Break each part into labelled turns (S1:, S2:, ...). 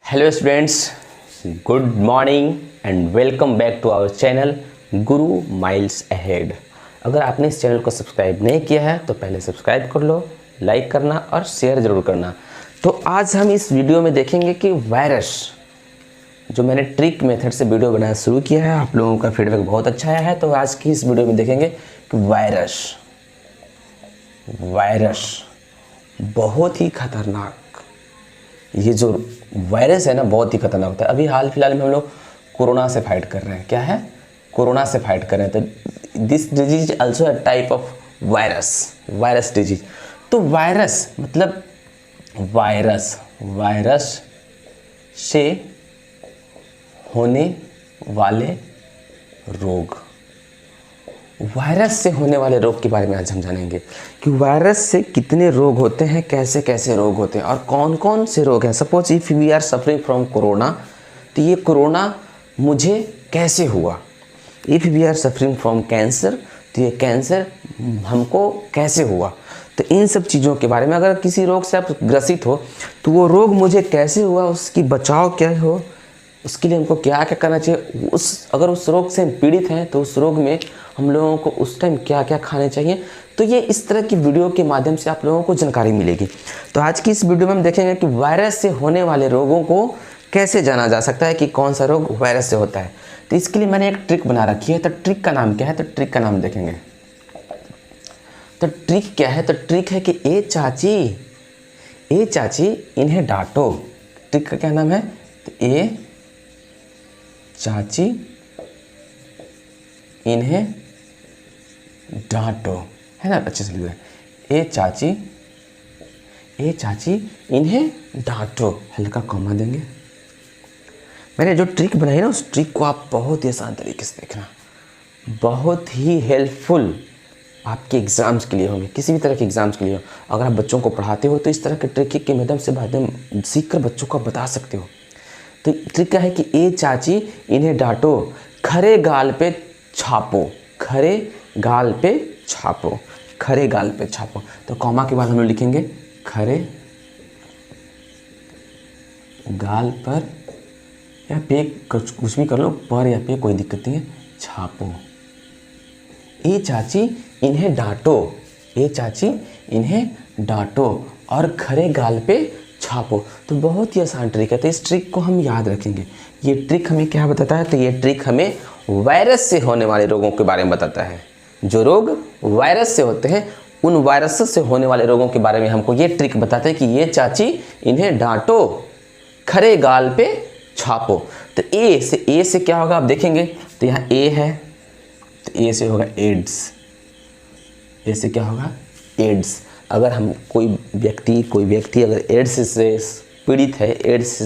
S1: Hello students, good morning and welcome back to our channel Guru miles ahead. अगर आपने इस channel को subscribe नहीं किया है तो पहले सब्सक्राइब कर लो, लाइक करना और शेयर ज़रूर करना। तो आज हम इस वीडियो में देखेंगे कि वायरस, जो मैंने ट्रिक मेथड से वीडियो बनाना शुरू किया है, आप लोगों का फीडबैक बहुत अच्छा आया है। तो आज की इस वीडियो में देखेंगे कि वायरस बहुत ही खतरनाक, ये जो वायरस है ना बहुत ही खतरनाक होता है। अभी हाल फिलहाल में हम लोग कोरोना से फाइट कर रहे हैं। क्या है? कोरोना से फाइट कर रहे हैं। तो this disease also a type of virus disease. तो वायरस मतलब वायरस से होने वाले रोग, वायरस से होने वाले रोग के बारे में आज हम जानेंगे कि वायरस से कितने रोग होते हैं, कैसे कैसे रोग होते हैं और कौन कौन से रोग हैं। Suppose if we are suffering from corona, तो ये कोरोना मुझे कैसे हुआ। If we are suffering from cancer, तो ये कैंसर हमको कैसे हुआ। तो इन सब चीज़ों के बारे में, अगर किसी रोग से आप ग्रसित हो तो वो रोग मुझे कैसे हुआ, उसकी बचाव क्या हो, उसके लिए हमको क्या क्या करना चाहिए, अगर उस रोग से हम पीड़ित हैं तो उस रोग में हम लोगों को उस टाइम क्या क्या खाने चाहिए। तो ये इस तरह की वीडियो के माध्यम से आप लोगों को जानकारी मिलेगी। तो आज की इस वीडियो में हम देखेंगे कि वायरस से होने वाले रोगों को कैसे जाना जा सकता है कि कौन सा रोग वायरस से होता है। तो इसके लिए मैंने एक ट्रिक बना रखी है। तो ट्रिक का नाम क्या है? तो ट्रिक का नाम देखेंगे। तो ट्रिक क्या है? तो ट्रिक है कि ए चाची इन्हें डांटो। ट्रिक का क्या नाम है? तो ए चाची इन्हें डांटो, है ना? अच्छे से लिखा है। ए चाची इन्हें डांटो, हल्का कॉमा देंगे। मैंने जो ट्रिक बनाई ना, उस ट्रिक को आप बहुत ही आसान तरीके से देखना, बहुत ही हेल्पफुल आपके एग्ज़ाम्स के लिए होंगे, किसी भी तरह के एग्ज़ाम्स के लिए हो। अगर आप बच्चों को पढ़ाते हो तो इस तरह के ट्रिक के माध्यम से माध्यम सीख कर बच्चों को बता सकते हो। तो ट्रिक क्या है कि ए चाची इन्हें डांटो, खरे गाल पे छापो, खरे गाल पे छापो, खरे गाल पे छापो। तो कॉमा के बाद हम लोग लिखेंगे खरे गाल पर या पे, कुछ भी कर लो, पर या पे कोई दिक्कत नहीं है, छापो। ए चाची इन्हें डांटो, ए चाची इन्हें डांटो और खरे गाल पे छापो। तो बहुत ही आसान ट्रिक है। तो इस ट्रिक को हम याद रखेंगे। ये ट्रिक हमें क्या बताता है? तो ये ट्रिक हमें वायरस से होने वाले रोगों के बारे में बताता है। जो रोग वायरस से होते हैं, उन वायरस से होने वाले रोगों के बारे में हमको ये ट्रिक बताता है कि ये चाची इन्हें डांटो, खरे गाल पे छापो। तो ए से क्या होगा आप देखेंगे। तो यहाँ ए है, तो ए से होगा एड्स। ए से क्या होगा? एड्स। अगर हम कोई व्यक्ति अगर एड्स से पीड़ित है, एड्स से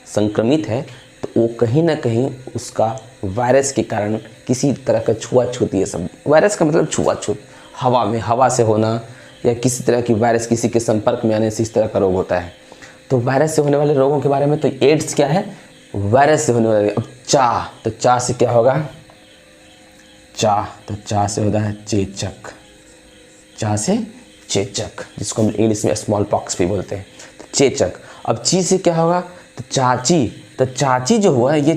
S1: संक्रमित है, तो वो कहीं ना कहीं उसका वायरस के कारण किसी तरह का छुआछूत, ये सब वायरस का मतलब छुआछूत, हवा से होना या किसी तरह की वायरस किसी के संपर्क में आने से इस तरह का रोग होता है। तो वायरस से होने वाले रोगों के बारे में, तो एड्स क्या है? वायरस से होने वाले। अब तो चा से क्या होगा? तो चा से होता है चेचक, चा से चेचक, जिसको हम इंग्लिश में स्मॉल पॉक्स भी बोलते हैं। तो चेचक। अब ची से क्या होगा? तो चाची। तो चाची जो हुआ है, ये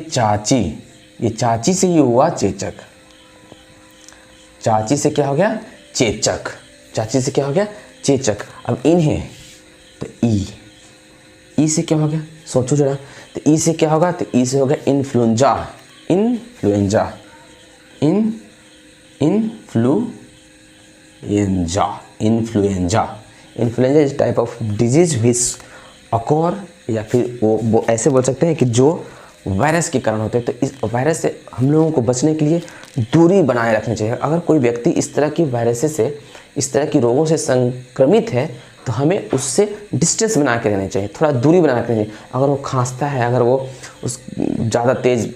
S1: चाची से ये हुआ चेचक। चाची से क्या हो गया? चेचक। चाची से क्या हो गया? चेचक। अब इन्हें, तो ई से क्या हो गया? सोचो जरा। तो ई से क्या होगा? तो ई से हो गया influenza. Influenza is type of disease which occur, या फिर वो ऐसे बोल सकते हैं कि जो वायरस के कारण होते हैं। तो इस वायरस से हम लोगों को बचने के लिए दूरी बनाए रखनी चाहिए। अगर कोई व्यक्ति इस तरह की वायरस से, इस तरह की रोगों से संक्रमित है, तो हमें उससे डिस्टेंस बना के रहनी चाहिए, थोड़ा दूरी बना के रहनी चाहिए। अगर वो खांसता है, अगर वो ज़्यादा तेज़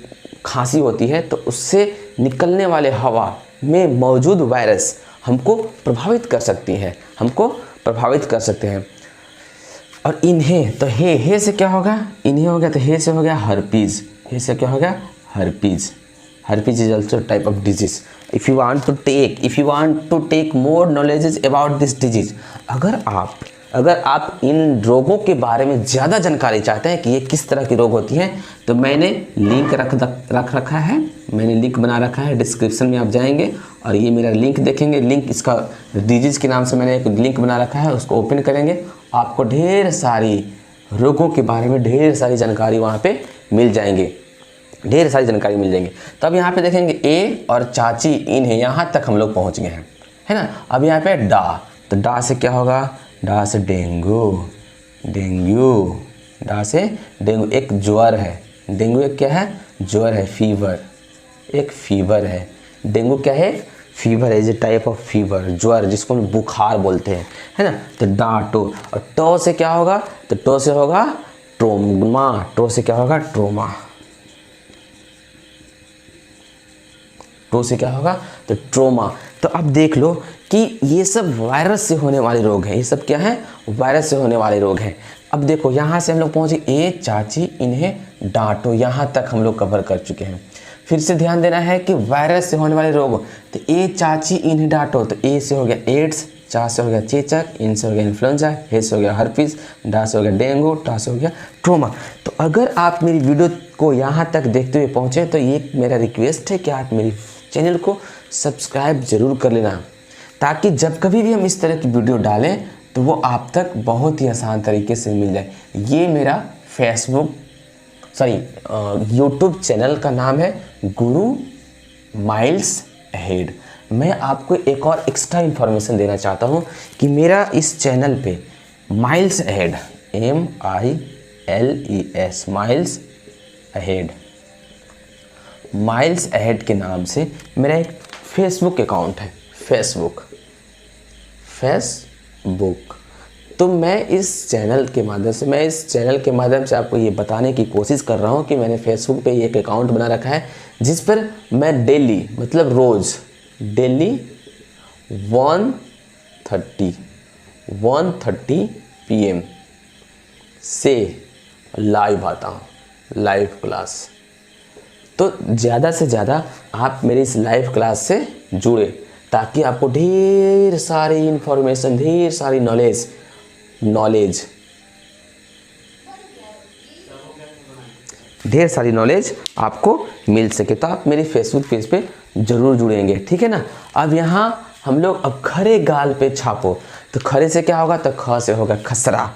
S1: खांसी होती है, तो उससे निकलने वाले हवा में मौजूद वायरस हमको प्रभावित कर सकते हैं। और इन्हें, तो हे से क्या होगा? इन्हें हो गया, तो हे से हो गया हर्पीज। हे से क्या हो गया? Herpes. Herpes is also a type of disease. If you want to take more knowledge about this disease, अगर आप अगर आप इन रोगों के बारे में ज़्यादा जानकारी चाहते हैं कि ये किस तरह की रोग होती हैं, तो मैंने लिंक रख रखा है, मैंने लिंक बना रखा है, डिस्क्रिप्शन में आप जाएंगे और ये मेरा लिंक देखेंगे, लिंक इसका डिजीज़ के नाम से मैंने एक लिंक बना रखा है, उसको ओपन करेंगे, आपको ढेर सारी रोगों के बारे में ढेर सारी जानकारी वहाँ पे मिल जाएंगे, ढेर सारी जानकारी मिल जाएंगे। तो अब यहाँ पे देखेंगे ए और चाची इन है, यहाँ तक हम लोग पहुँच गए हैं, है ना। अब यहाँ पे डा, तो डा से क्या होगा, डा से डेंगू, डेंगू, डा से डेंगू, एक ज्वर है, डेंगू एक क्या है, ज्वर है, फीवर, एक फीवर है, डेंगू क्या है, फीवर है, is a type of fever, ज्वर जिसको हम बुखार बोलते हैं, है ना। तो डा टो, और टो से क्या होगा, तो टो से होगा ट्रोमा, टो से क्या होगा, ट्रोमा, टो से क्या होगा, तो ट्रोमा। तो अब देख लो कि ये सब वायरस से होने वाले रोग हैं, ये सब क्या है, वायरस से होने वाले रोग हैं। अब देखो यहाँ से हम लोग पहुँचे ए चाची इन्हें डांटो, यहाँ तक हम लोग कवर कर चुके हैं। फिर से ध्यान देना है कि वायरस से होने वाले रोग, तो ए चाची इन्हें डांटो, तो ए से हो गया एड्स, चा से हो गया चेचक, इन से हो गया इन्फ्लुएंजा, हे से हो गया हर्पीस, डा से हो गया डेंगू, टा से हो गया ट्रोमा। तो अगर आप मेरी वीडियो को यहाँ तक देखते हुए पहुँचे तो ये मेरा रिक्वेस्ट है कि आप मेरी चैनल को सब्सक्राइब ज़रूर कर लेना, ताकि जब कभी भी हम इस तरह की वीडियो डालें तो वो आप तक बहुत ही आसान तरीके से मिल जाए। ये मेरा यूट्यूब चैनल का नाम है गुरु माइल्स अहेड। मैं आपको एक और एक्स्ट्रा इन्फॉर्मेशन देना चाहता हूँ कि मेरा इस चैनल पे miles ahead, MILES, miles ahead, miles ahead के नाम से मेरा एक फेसबुक अकाउंट है, फेसबुक। तो मैं इस चैनल के माध्यम से आपको ये बताने की कोशिश कर रहा हूँ कि मैंने फेसबुक पे एक अकाउंट बना रखा है जिस पर मैं डेली, मतलब रोज़ डेली 1:30 PM से लाइव आता हूँ, लाइव क्लास। तो ज़्यादा से ज़्यादा आप मेरी इस लाइव क्लास से जुड़े, ताकि आपको ढेर सारी इन्फॉर्मेशन, ढेर सारी नॉलेज आपको मिल सके। तो आप मेरी फेसबुक पेज पे ज़रूर जुड़ेंगे, ठीक है ना। अब यहाँ हम लोग अब खरे गाल पे छापो, तो खरे से क्या होगा, तो ख से होगा खसरा,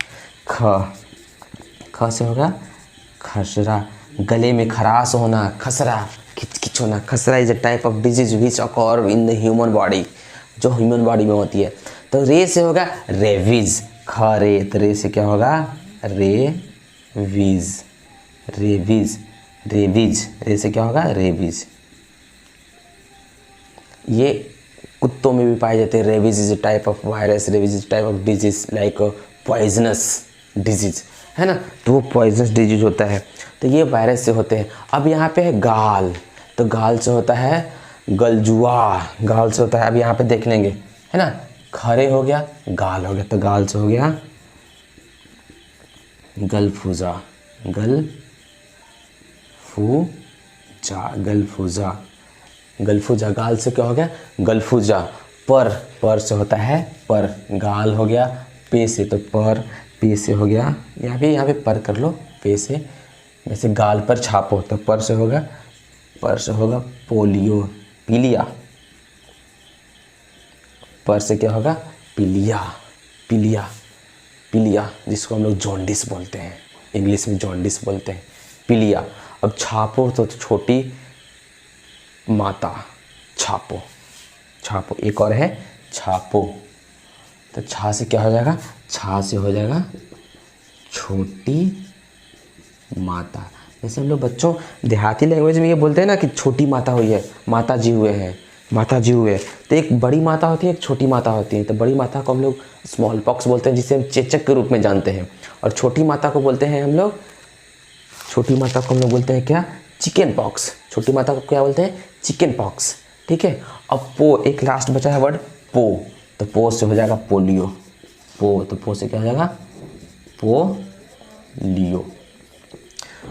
S1: ख से होगा खसरा, गले में खराश होना, खसरा, खिचखिच होना। खसरा is a type of disease which occur in the human body, जो ह्यूमन बॉडी में होती है। तो रे से होगा रेविज, खरे, तो रे से क्या होगा, रेविज, रेविज, रेविज, रे से क्या होगा, रेविज। ये कुत्तों में भी पाए जाते हैं। Ravages is a type of virus, ravages is type of disease like poisonous disease, है ना। तो वो पॉइजनस डिजीज होता है, तो ये वायरस से होते हैं। अब यहाँ पे है गाल, तो गाल से होता है गलजुआ, गाल से होता है, अब यहाँ पे देख लेंगे, है ना। खरे हो गया, गाल हो गया, तो गाल से हो गया गलफूजा, गलफूजा, गलफूजा। गाल से क्या हो गया, गलफूजा। पर से होता है पर, गाल हो गया। पे से तो पर, पे से हो गया, यहाँ पे पर कर लो, पे से, जैसे गाल पर छापो, तो पर से होगा पोलियो, पीलिया। पर से क्या होगा, पीलिया, जिसको हम लोग जॉन्डिस बोलते हैं, इंग्लिश में जॉन्डिस बोलते हैं, पीलिया। अब छापो तो छोटी माता, छापो, एक और है छापो, तो छा से क्या हो जाएगा, छा से हो जाएगा छोटी माता। जैसे हम लोग बच्चों देहाती लैंग्वेज में ये बोलते हैं ना कि छोटी माता हुई है, माता जी हुए। तो एक बड़ी माता होती है, एक छोटी माता होती है। तो बड़ी माता को हम लोग स्मॉल पॉक्स बोलते हैं, जिसे हम चेचक के रूप में जानते हैं। और छोटी माता को बोलते हैं हम लोग क्या, चिकन पॉक्स। छोटी माता को क्या बोलते हैं, चिकन पॉक्स, ठीक है। अब पो, एक लास्ट बचा है वर्ड पो, तो पो से हो जाएगा पोलियो, तो पो से क्या हो जाएगा, पोलियो,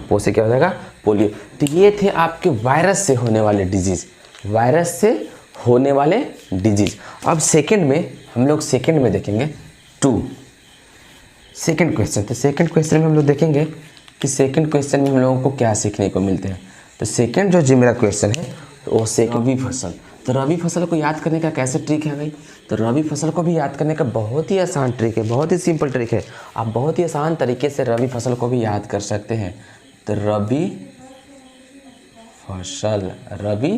S1: पो से क्या हो जाएगा, पोलियो। तो ये थे आपके वायरस से होने वाले डिजीज, अब सेकंड में हम लोग देखेंगे सेकंड क्वेश्चन, तो सेकंड क्वेश्चन में हम लोग देखेंगे कि सेकंड क्वेश्चन में हम लोगों को क्या सीखने को मिलते हैं। तो सेकंड जो जी मेरा क्वेश्चन है तो वो रबी फसल। तो रबी फसल को याद करने का कैसे ट्रिक है भाई, तो रबी फसल को भी याद करने का बहुत ही आसान ट्रिक है, बहुत ही सिंपल ट्रिक है। आप बहुत ही आसान तरीके से रबी फसल को भी याद कर सकते हैं। तो रबी फसल, रबी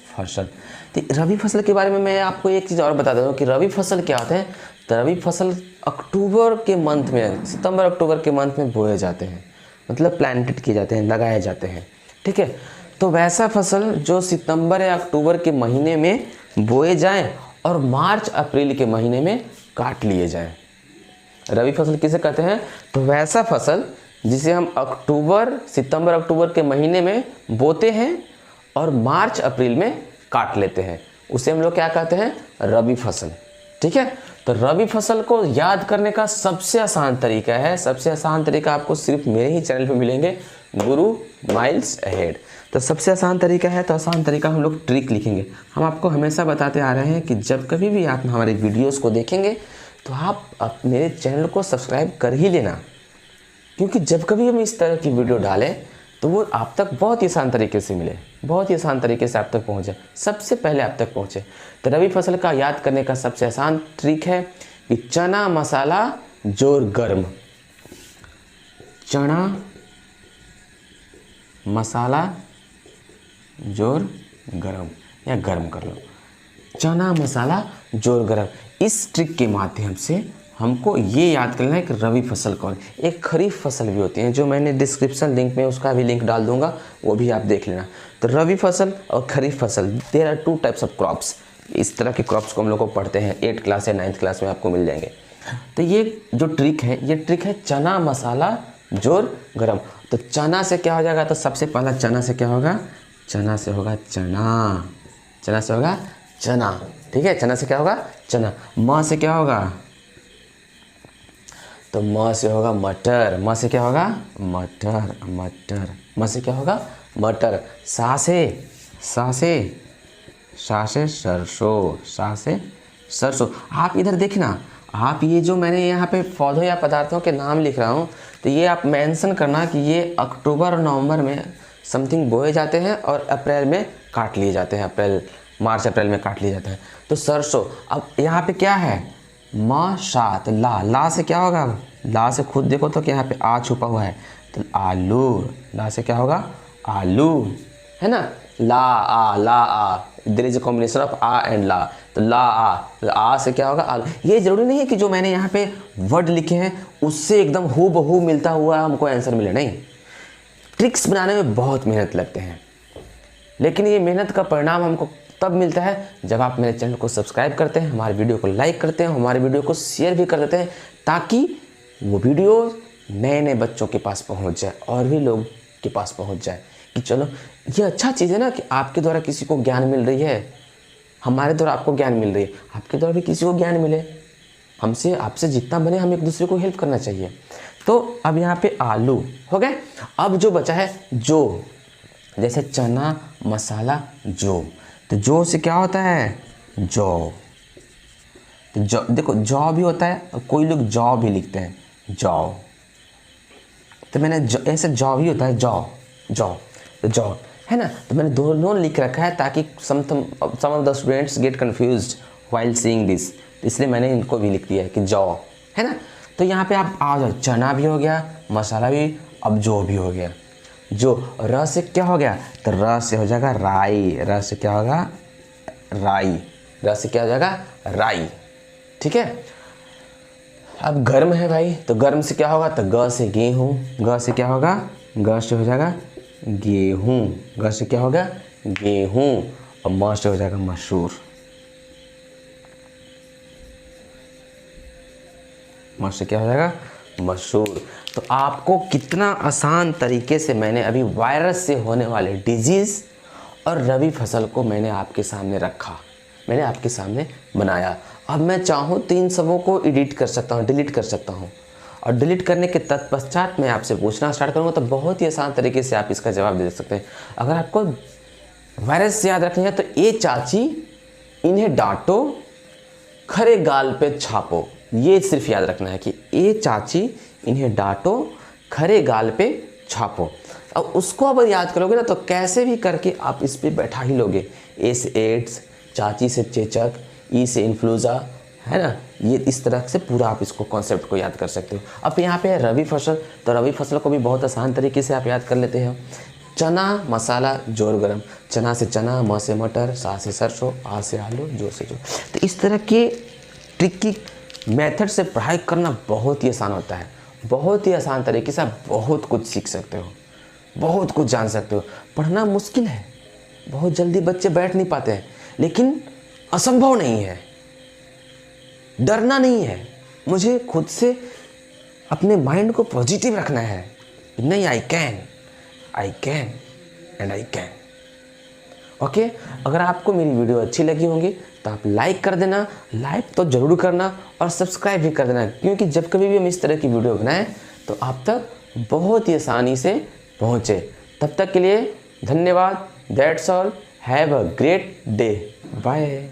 S1: फसल। तो रबी फसल के बारे में मैं आपको एक चीज़ और बता देता हूँ कि रबी फसल क्या होता है। तो रबी फसल अक्टूबर के मंथ में, सितंबर अक्टूबर के मंथ में बोए जाते हैं, मतलब प्लांटेड किए जाते हैं, लगाए जाते हैं, ठीक है। तो वैसा फसल जो सितंबर या अक्टूबर के महीने में बोए जाएं और मार्च अप्रैल के महीने में काट लिए जाएं, रबी फसल किसे कहते हैं। तो वैसा फसल जिसे हम सितंबर अक्टूबर के महीने में बोते हैं और मार्च अप्रैल में काट लेते हैं, उसे हम लोग क्या कहते हैं, रबी फसल, ठीक है। तो रबी फसल को याद करने का सबसे आसान तरीका है, सबसे आसान तरीका आपको सिर्फ मेरे ही चैनल पे मिलेंगे, गुरु माइल्स अहेड। तो सबसे आसान तरीका है, तो आसान तरीका हम लोग ट्रिक लिखेंगे। हम आपको हमेशा बताते आ रहे हैं कि जब कभी भी आप हमारे वीडियोस को देखेंगे तो आप मेरे चैनल को सब्सक्राइब कर ही लेना, क्योंकि जब कभी हम इस तरह की वीडियो डालें तो वो आप तक बहुत ही आसान तरीके से मिले, बहुत ही आसान तरीके से आप तक पहुँचे, सबसे पहले आप तक पहुँचे। तो रबी फसल का याद करने का सबसे आसान ट्रिक है कि चना मसाला जोर गर्म, चना मसाला जोर गरम, या गर्म कर लो, चना मसाला जोर गरम। इस ट्रिक के माध्यम से हमको ये याद करना है कि रबी फसल कौन, एक खरीफ फसल भी होती है जो मैंने डिस्क्रिप्शन लिंक में उसका भी लिंक डाल दूंगा, वो भी आप देख लेना। तो रबी फसल और खरीफ फसल, there are two types of crops. इस तरह के क्रॉप्स को हम लोग को पढ़ते हैं 8th क्लास या 9th क्लास में आपको मिल जाएंगे। तो ये जो ट्रिक है, ये ट्रिक है चना मसाला जोर गरम। तो चना से क्या हो जाएगा, तो सबसे पहला चना से क्या होगा, चना से होगा चना, चना से होगा चना, ठीक है। चना से क्या होगा, चना। माँ से क्या होगा, तो माँ से होगा मटर, माँ से क्या होगा, मटर, मटर। माँ से क्या होगा, मटर। सा से सरसों, सा से सरसों। आप इधर देखना, आप ये जो मैंने यहाँ पे पौधों या पदार्थों के नाम लिख रहा हूँ, तो ये आप मेंशन करना कि ये अक्टूबर और नवंबर में समथिंग बोए जाते हैं और अप्रैल में काट लिए जाते हैं, मार्च अप्रैल में काट लिए जाते हैं। तो सरसों, अब यहाँ पे क्या है, माशा, तो ला से क्या होगा, ला से खुद देखो तो कि यहाँ पे आ छुपा हुआ है, तो आलू, ला से क्या होगा, आलू, है ना। ला आ, there is a combination of आ एंड ला, तो ला आ, तो आ से क्या होगा, आलू। ये जरूरी नहीं है कि जो मैंने यहाँ पे वर्ड लिखे हैं उससे एकदम हूबहू मिलता हुआ हमको आंसर मिले, नहीं। ट्रिक्स बनाने में बहुत मेहनत लगते हैं, लेकिन ये मेहनत का परिणाम हमको तब मिलता है जब आप मेरे चैनल को सब्सक्राइब करते हैं, हमारे वीडियो को लाइक करते हैं, हमारे वीडियो को शेयर भी कर देते हैं, ताकि वो वीडियो नए नए बच्चों के पास पहुंच जाए और भी लोग के पास पहुंच जाए कि चलो ये अच्छा चीज़ है ना कि आपके द्वारा किसी को ज्ञान मिल रही है, हमारे द्वारा आपको ज्ञान मिल रही है, आपके द्वारा भी किसी को ज्ञान मिले। हमसे आपसे जितना बने हम एक दूसरे को हेल्प करना चाहिए। तो अब यहाँ पे आलू हो गए। अब जो बचा है जो, जैसे चना मसाला जो, तो जो से क्या होता है, जौ। तो जौ, देखो जौ भी होता है और कोई लोग जौ भी लिखते हैं, जौ। तो मैंने ऐसे जौ भी होता है, जौ, तो जौ है ना। तो मैंने दोनों लिख रखा है ताकि some of the students get confused while seeing this, इसलिए मैंने इनको भी लिख दिया है कि जौ, है ना। तो यहाँ पे आप आ जाओ, चना भी हो गया, मसाला भी, अब जो भी हो गया। जो र से क्या हो गया, तो र से हो जाएगा राई, र से क्या होगा, राई, र से क्या हो जाएगा, राई, ठीक है। अब गर्म है भाई, तो गर्म से क्या होगा, तो ग से गेहूँ, ग से क्या होगा, ग से हो जाएगा गेहूँ, ग से क्या होगा, गेहूँ, और म से हो जाएगा मसूर, म से क्या हो जाएगा, मसूर। तो आपको कितना आसान तरीके से मैंने अभी वायरस से होने वाले डिजीज़ और रबी फसल को मैंने आपके सामने रखा, मैंने आपके सामने बनाया। अब मैं चाहूँ तो इन सबों को एडिट कर सकता हूँ, डिलीट कर सकता हूँ, और डिलीट करने के तत्पश्चात मैं आपसे पूछना स्टार्ट करूँगा तो बहुत ही आसान तरीके से आप इसका जवाब दे सकते हैं। अगर आपको वायरस से याद रखनी है तो ये चाची इन्हें डांटो, खरे गाल पे छापो, ये सिर्फ याद रखना है कि ए चाची इन्हें डांटो, खरे गाल पे छापो। अब उसको अब याद करोगे ना तो कैसे भी करके आप इस पे बैठा ही लोगे। ए से एड्स, चाची से चेचक, ई से इन्फ्लुएंजा, है ना। ये इस तरह से पूरा आप इसको कॉन्सेप्ट को याद कर सकते हो। अब यहाँ पे है रबी फसल, तो रबी फसल को भी बहुत आसान तरीके से आप याद कर लेते हो। चना मसाला जोर गरम, चना से चना, म से मटर, सा से सरसों, आ से आलू, जो से जो। तो इस तरह के ट्रिकी मेथड से पढ़ाई करना बहुत ही आसान होता है। बहुत ही आसान तरीके से आप बहुत कुछ सीख सकते हो, बहुत कुछ जान सकते हो। पढ़ना मुश्किल है, बहुत जल्दी बच्चे बैठ नहीं पाते हैं, लेकिन असंभव नहीं है। डरना नहीं है, मुझे खुद से अपने माइंड को पॉजिटिव रखना है। नहीं, I can and I can. Okay, अगर आपको मेरी वीडियो अच्छी लगी होगी तो आप लाइक कर देना, लाइक तो ज़रूर करना और सब्सक्राइब भी कर देना, क्योंकि जब कभी भी हम इस तरह की वीडियो बनाएं तो आप तक बहुत ही आसानी से पहुँचे। तब तक के लिए धन्यवाद। That's all, have a great day, bye.